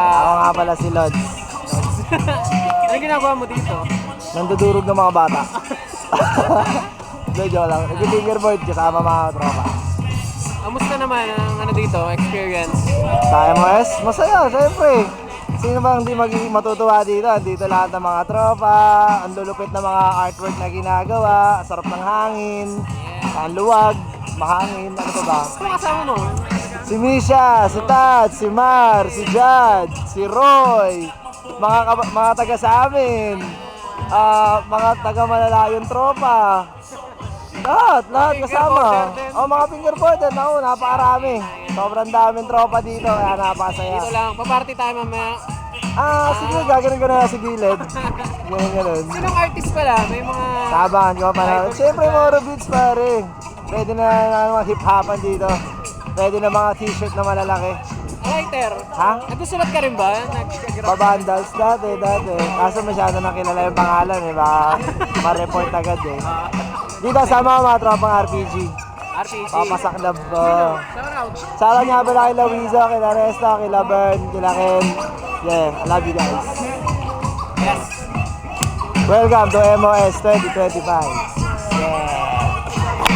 Ako nga pala si Lods. Ano ginagawa mo dito? Nandudurog ng mga bata. Joke lang. Nag-fingerboard kasama mga tropa. Kamusta naman ang ano dito, experience? Sa MOS, masaya, syempre. Sino bang hindi magiging matutuwa dito? Dito lahat ng mga tropa, ang lulupit na mga artwork na ginagawa, sarap ng hangin, ang luwag, mahangin, ano pa ba? Ano kasama mo? Si Misha, si Tad, si Mar, si Jad, si Roy, mga taga sa amin, mga taga malalayong tropa. Lahat kasama. Mga fingerboarder, napakarami. Sobrang daming tropa dito, kaya napakasaya. Dito lang, paparty tayo mamaya. Sige, gagawin ko na sa gilid. Ganun. Sinong artist pala? May mga... Tabangan ko pa na. Siyempre, Moro Beats pare. Pwede na mga hip-hopan dito. Pwede na mga t-shirt na malalaki. Writer? Ha? Nagsusulat ka rin ba? Babandals dati. Kaso masyado na kilala yung pangalan eh. Baka ma-report agad eh. Dito sama ko mga tropang RPG. RPG? Papasaklab ko. Shoutout! Shoutout nga pala kay Luisa, kay Resta, kay Bern, kay Ken. Yeah, I love you guys. Yes! Welcome to MOS 2025.